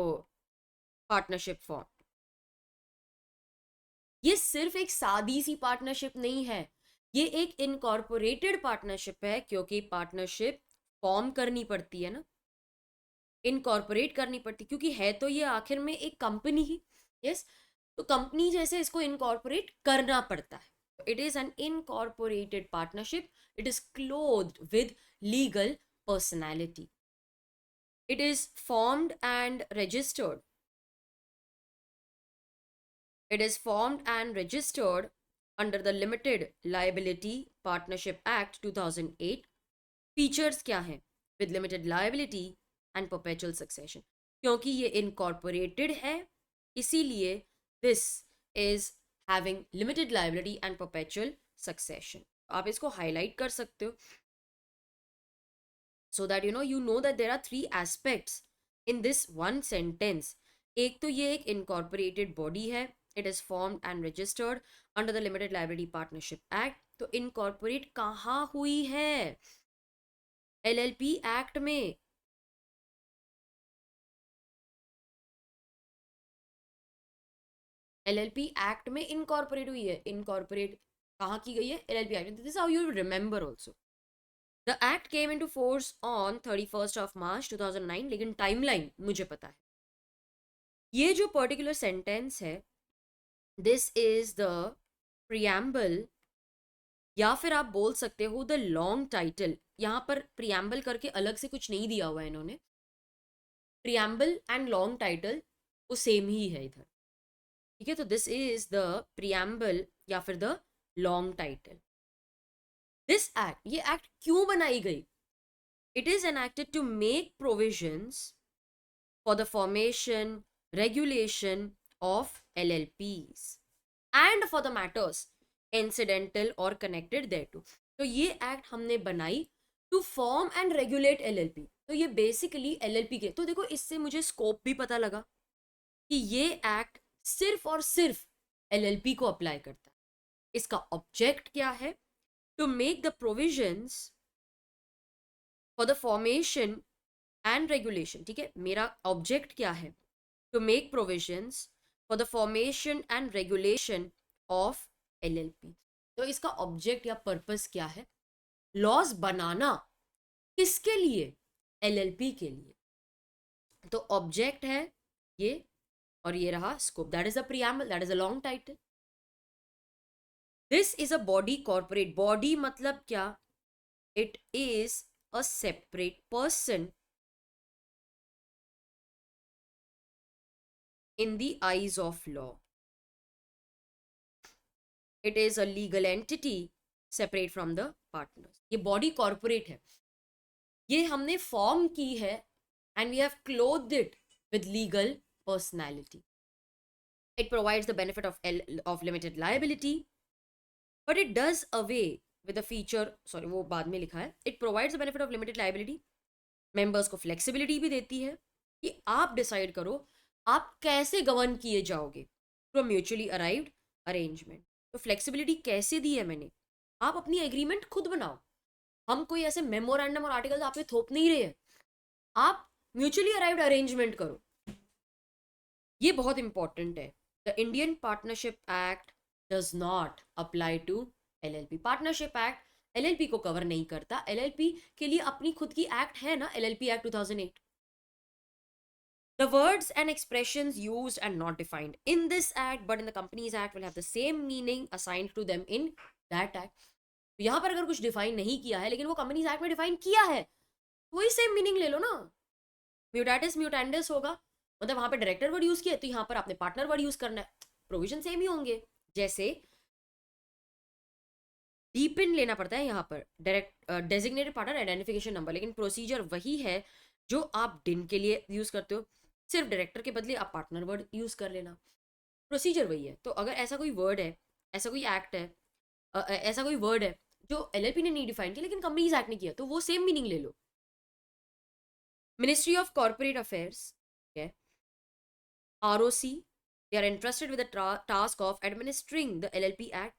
पार्टनरशिप फॉर्म, ये सिर्फ एक सादी सी पार्टनरशिप नहीं है, ये एक इनकॉर्पोरेटेड पार्टनरशिप है, क्योंकि पार्टनरशिप फॉर्म करनी पड़ती है ना, इनकॉर्पोरेट करनी पड़ती, क्योंकि है तो ये आखिर में एक कंपनी ही। यस, तो कंपनी जैसे इसको इनकॉर्पोरेट करना पड़ता है। It is an incorporated partnership, it is clothed with legal personality, it is formed and registered, it is formed and registered under the Limited Liability Partnership Act 2008। Features क्या हैं? With limited liability and perpetual succession, क्योंकि ये incorporated है इसीलिए this is having limited liability and perpetual succession. आप इसको highlight कर सकते हो so that you know that there are three aspects in this one sentence। एक तो ये एक incorporated body है, it is formed and registered under the Limited Liability Partnership Act। तो incorporate कहाँ हुई है? LLP Act में। LLP Act में incorporate हुई है। incorporate कहाँ की गई है? LLP Act। This is how you remember also। The act came into force on 31st of March 2009, लेकिन टाइमलाइन मुझे पता है। ये जो पर्टिकुलर सेंटेंस है, दिस इज द प्रियम्बल, या फिर आप बोल सकते हो द लॉन्ग टाइटल। यहाँ पर प्रियम्बल करके अलग से कुछ नहीं दिया हुआ है इन्होंने, प्रियम्बल एंड लॉन्ग टाइटल वो सेम ही है इधर, ठीक है। तो दिस इज द प्रियम्बल या फिर the long title. This act, ये एक्ट क्यों बनाई गई? It is enacted to make provisions for the formation, regulation of LLPs and for the matters incidental or connected thereto। तो ये एक्ट हमने बनाई to form and regulate LLP। तो ये बेसिकली LLP के, तो देखो इससे मुझे स्कोप भी पता लगा कि ये एक्ट सिर्फ और सिर्फ LLP को अप्लाई करता है। इसका ऑब्जेक्ट क्या है? To make the provisions for the formation and regulation, ठीक है। मेरा ऑब्जेक्ट क्या है? To make provisions for the formation and regulation of LLP। तो इसका ऑब्जेक्ट या पर्पस क्या है? लॉज बनाना। किसके लिए? LLP के लिए। तो ऑब्जेक्ट है ये, और ये रहा scope, that is a preamble, that is a long title. This is a body corporate. Body मतलब क्या? It is a separate person in the eyes of law। It is a legal entity separate from the partners। ये body corporate है, ये हमने form की है and we have clothed it with legal personality। It provides the benefit of limited liability, but it does away with the feature, sorry वो बाद में लिखा है, it provides the benefit of limited liability, members को flexibility भी देती है कि आप डिसाइड करो आप कैसे गवर्न किए जाओगे थ्रू म्यूचुअली अराइव्ड अरेंजमेंट। तो फ्लेक्सिबिलिटी कैसे दी है मैंने? आप अपनी एग्रीमेंट खुद बनाओ, हम कोई ऐसे मेमोरेंडम और आर्टिकल्स आप पे थोप नहीं रहे हैं, आप म्यूचुअली अराइव्ड अरेंजमेंट करो। ये बहुत इंपॉर्टेंट है। The Indian partnership act does not apply to LLP। Partnership act LLP को कवर नहीं करता। LLP के लिए अपनी खुद की एक्ट है ना, LLP act 2008। The words and expressions used and not defined in this act but in the Companies Act will have the same meaning assigned to them in that act। तो यहाँ पर अगर कुछ डिफाइन नहीं किया है लेकिन वो कंपनीज एक्ट में डिफाइन किया है, वही सेम मीनिंग ले लो ना। म्यूटेटिस म्यूटेंडिस होगा, मतलब वहां पे डायरेक्टर वर्ड यूज किया, तो यहाँ पर आपने पार्टनर वर्ड यूज करना है, प्रोविजन सेम ही होंगे। जैसे डीपिन लेना पड़ता है यहाँ पर direct designated partner identification number, लेकिन प्रोसीजर वही है जो आप डिन के लिए यूज करते हो, सिर्फ डायरेक्टर के बदले आप पार्टनर वर्ड यूज कर लेना, प्रोसीजर वही है। तो अगर ऐसा कोई वर्ड है, ऐसा कोई एक्ट है, ऐसा कोई वर्ड है जो LLP ने नहीं डिफाइन किया लेकिन कंपनीज एक्ट ने किया, तो वो सेम मीनिंग ले लो। Ministry of corporate affairs, ROC, they are interested with the task of administering the LLP act,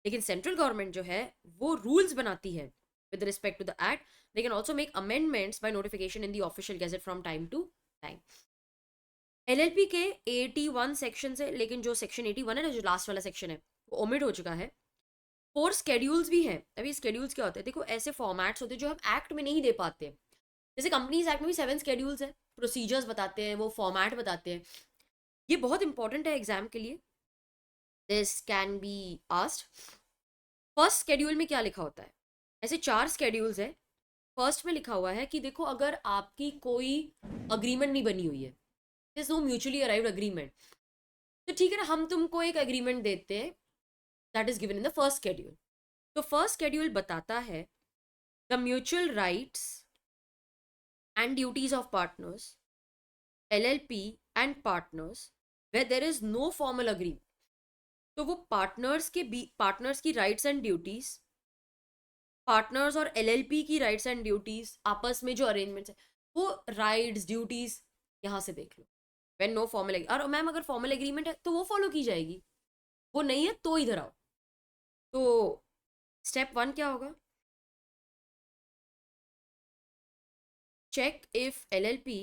लेकिन सेंट्रल गवर्नमेंट जो है वो रूल्स बनाती है with respect to the act, They can also make amendments by notification in the official gazette from time to time. LLP के 81 section है, लेकिन जो सेक्शन 81 है ना, जो लास्ट वाला सेक्शन है, वो ओमिट हो चुका है। 4 स्केड्यूल्स भी हैं। अभी स्केड्यूल्स क्या होते हैं? देखो, ऐसे फॉर्मेट्स होते हैं जो हम एक्ट में नहीं दे पाते। जैसे कंपनीज एक्ट में भी 7 स्केड्यूल्स हैं, प्रोसीजर्स बताते हैं, वो फॉर्मेट बताते हैं। ये बहुत इंपॉर्टेंट है एग्जाम के लिए। This can be asked. First schedule में क्या लिखा होता है? ऐसे 4 स्केड्यूल्स है। फर्स्ट में लिखा हुआ है कि देखो, अगर आपकी कोई अग्रीमेंट नहीं बनी हुई है, this no mutually arrived agreement, तो ठीक है ना, हम तुमको एक एग्रीमेंट देते हैं, that is given in the first schedule. तो फर्स्ट शेड्यूल बताता है the mutual rights and duties of partners, LLP and partners, where there is no formal agreement. तो वो पार्टनर्स की राइट्स एंड ड्यूटीज, पार्टनर्स और LLP की rights and duties, आपस में जो अरेंजमेंट्स है, वो राइट्स ड्यूटीज यहाँ से देख लो। व्हेन नो फॉर्मल, और मैम अगर फॉर्मल एग्रीमेंट है तो वो फॉलो की जाएगी, वो नहीं है तो इधर आओ। तो स्टेप 1 क्या होगा? Check if LLP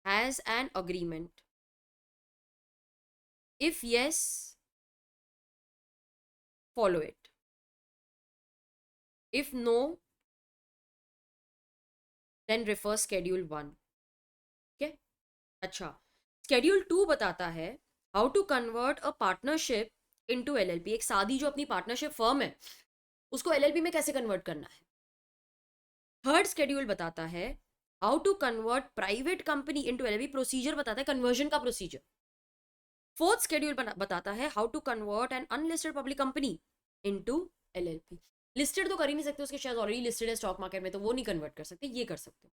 has an agreement. If yes, follow it. If no, then refer schedule 1. ठीक है? अच्छा, schedule 2 बताता है how to convert a partnership into LLP। एक सादी जो अपनी पार्टनरशिप फर्म है, उसको LLP में कैसे कन्वर्ट करना है। थर्ड शेड्यूल बताता है how to convert private company into LLP, procedure बताता है कन्वर्जन का प्रोसीजर। फोर्थ शेड्यूल बताता है how to convert an unlisted public company into LLP। Listed तो कर ही नहीं सकते, उसके शेयर ऑलरेडी लिस्टेड है स्टॉक मार्केट में, तो वो नहीं कन्वर्ट कर सकते, ये कर सकते।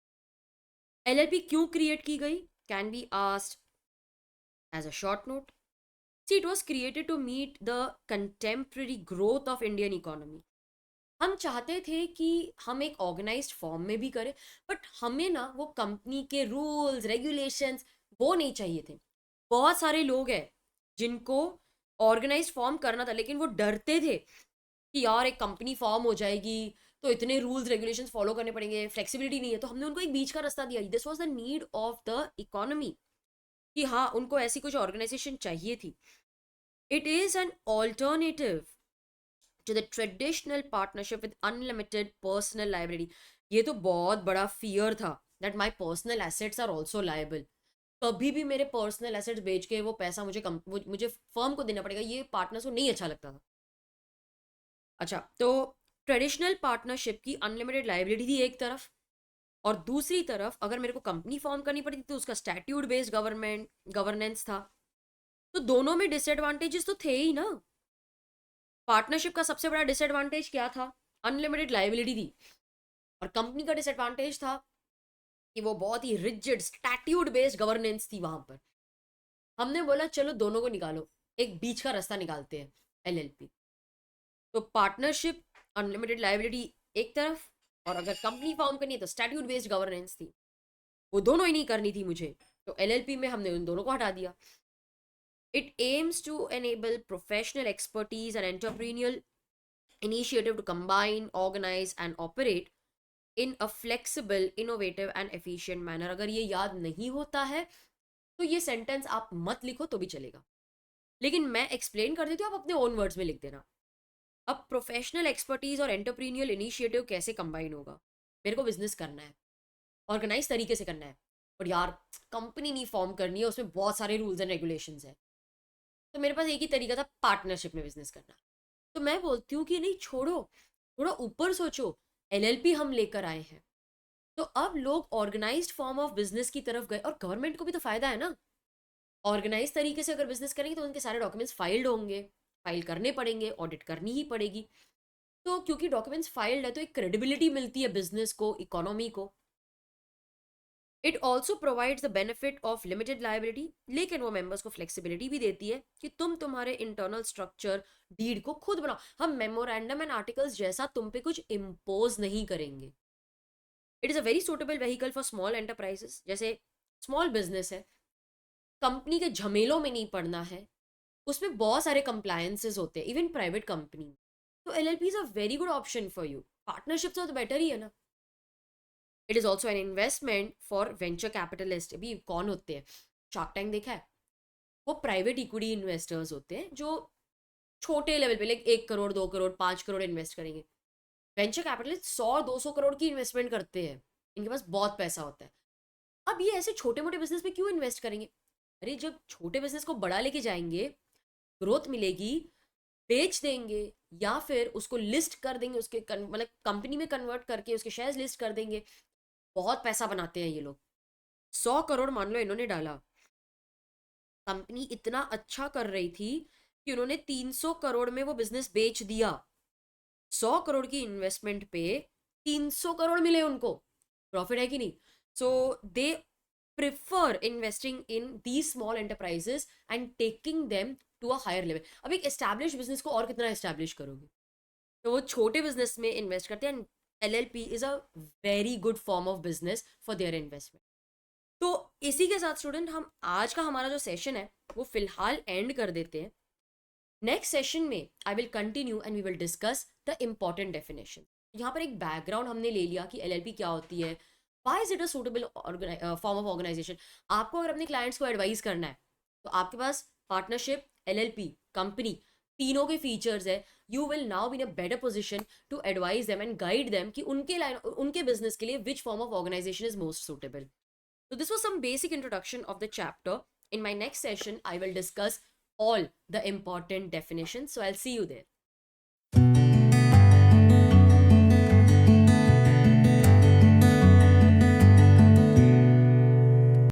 LLP क्यों क्रिएट की गई? Can be asked as a short note. See, it was created to meet the contemporary growth of Indian economy. हम चाहते थे कि हम एक ऑर्गेनाइज्ड फॉर्म में भी करें, बट हमें ना वो कंपनी के रूल्स रेगुलेशंस वो नहीं चाहिए थे। बहुत सारे लोग हैं जिनको ऑर्गेनाइज्ड फॉर्म करना था, लेकिन वो डरते थे कि यार एक कंपनी फॉर्म हो जाएगी तो इतने रूल्स रेगुलेशंस फॉलो करने पड़ेंगे, फ्लेक्सिबिलिटी नहीं है। तो हमने उनको एक बीच का रास्ता दिया। This was the need of the economy, कि हाँ, उनको ऐसी कुछ ऑर्गेनाइजेशन चाहिए थी। It is an alternative to the traditional partnership with unlimited personal liability। ये तो बहुत बड़ा फियर था that my personal assets are also liable। कभी भी मेरे पर्सनल एसेट्स बेच के वो पैसा मुझे फर्म को देना पड़ेगा, ये पार्टनर्स को नहीं अच्छा लगता था। अच्छा, तो ट्रेडिशनल पार्टनरशिप की अनलिमिटेड लाइबिलिटी थी एक तरफ, और दूसरी तरफ अगर मेरे को कंपनी फॉर्म करनी पड़ती तो उसका स्टैट्यूट बेस्ड गवर्नेंस था। तो दोनों में डिसएडवांटेजेस तो थे ही ना। पार्टनरशिप का सबसे बड़ा डिसएडवांटेज क्या था? अनलिमिटेड लाइबिलिटी थी। और कंपनी का डिसएडवांटेज था कि वो बहुत ही रिजिड स्टैट्यूट बेस्ड गवर्नेंस थी वहां पर। हमने बोला चलो दोनों को निकालो, एक बीच का रास्ता निकालते हैं, LLP। तो पार्टनरशिप, अनलिमिटेड लाइबिलिटी एक तरफ, और अगर कंपनी फॉर्म करनी है तो स्टैट्यूट बेस्ड गवर्नेंस थी। वो दोनों ही नहीं करनी थी मुझे, तो LLP में हमने उन दोनों को हटा दिया। It aims to enable professional expertise and entrepreneurial initiative to combine, organize and operate in a flexible, innovative and efficient manner। अगर ये याद नहीं होता है तो ये सेंटेंस आप मत लिखो तो भी चलेगा, लेकिन मैं एक्सप्लेन कर देती हूँ, आप अपने ओन वर्ड्स में लिख देना। अब प्रोफेशनल एक्सपर्टीज और एंटरप्रीनियल इनिशिएटिव कैसे कंबाइन होगा? मेरे को बिजनेस करना है, ऑर्गेनाइज तरीके से करना है, और यार कंपनी नहीं फॉर्म करनी है, उसमें बहुत सारे रूल्स एंड रेगुलेशंस है। तो मेरे पास एक ही तरीका था, पार्टनरशिप में बिजनेस करना। तो मैं बोलती हूँ कि नहीं, छोड़ो, थोड़ा ऊपर सोचो। LLP हम लेकर आए हैं, तो अब लोग ऑर्गेनाइज्ड फॉर्म ऑफ बिजनेस की तरफ गए, और गवर्नमेंट को भी तो फायदा है ना। ऑर्गेनाइज तरीके से अगर बिजनेस करेंगे तो उनके सारे डॉक्यूमेंट्स फाइल्ड होंगे, फाइल करने पड़ेंगे, ऑडिट करनी ही पड़ेगी। तो क्योंकि डॉक्यूमेंट्स फाइल्ड है तो एक क्रेडिबिलिटी मिलती है बिजनेस को, इकोनॉमी को। It also provides the benefit of limited liability, लेकिन वो मेंबर्स को फ्लेक्सिबिलिटी भी देती है कि तुम तुम्हारे इंटरनल स्ट्रक्चर डीड को खुद बनाओ। हम मेमोरेंडम एंड आर्टिकल्स जैसा तुम पे कुछ इम्पोज नहीं करेंगे। It is a very suitable vehicle for small enterprises. जैसे स्मॉल बिजनेस है, कंपनी के झमेलों में नहीं पड़ना है, उसमें बहुत सारे कंप्लायंसेस होते हैं, इवन प्राइवेट कंपनी। तो LLP is a very good option for you. Partnership से तो बेटर ही है ना। It is also an investment for venture capitalist. अभी कौन होते हैं, शार्क टैंक देखा है? वो प्राइवेट इक्विटी इन्वेस्टर्स होते हैं जो छोटे लेवल पे, लाइक 1 करोड़ 2 करोड़ 5 करोड़ इन्वेस्ट करेंगे। वेंचर कैपिटलिस्ट 100 200 करोड़ की इन्वेस्टमेंट करते हैं, इनके पास बहुत पैसा होता है। अब ये ऐसे छोटे मोटे बिजनेस में क्यों इन्वेस्ट करेंगे? अरे जब छोटे बिजनेस को बड़ा लेके जाएंगे, ग्रोथ मिलेगी, बेच देंगे या फिर उसको लिस्ट कर देंगे, उसके मतलब कंपनी में कन्वर्ट करके उसके शेयर्स लिस्ट कर देंगे, बहुत पैसा बनाते हैं ये लोग। 100 करोड़ मान लो इन्होंने डाला, कंपनी इतना अच्छा कर रही थी कि उन्होंने 300 करोड़ में वो बिजनेस बेच दिया। 100 करोड़ की इन्वेस्टमेंट पे 300 करोड़ मिले उनको, प्रॉफिट है कि नहीं? So they prefer investing in the small enterprises and taking them to a higher level. अब एक एस्टैब्लिश बिजनेस को और कितना एस्टैब्लिश करोगे? तो वो छोटे बिजनेस में इन्वेस्ट करते हैं, and LLP is a very good form of business for their investment. तो इसी के साथ स्टूडेंट, हम आज का हमारा जो सेशन है वो फिलहाल एंड कर देते हैं। नेक्स्ट सेशन में I will continue and we will discuss the important definition. यहाँ पर एक बैकग्राउंड हमने ले लिया कि एलएलपी क्या होती है, why is it a suitable form of organisation. आपको अगर अपने क्लाइंट्स को एडवाइस करना है तो आपके पास पार्टनरशिप, एलएलपी, कंपनी, तीनों के फीचर्स है। You will now be in a better position to advise them and guide them कि उनके बिजनेस के लिए which form of organisation is most suitable. So this was some basic introduction of the chapter. In my next session, I will discuss all the important definitions. So I'll see you there.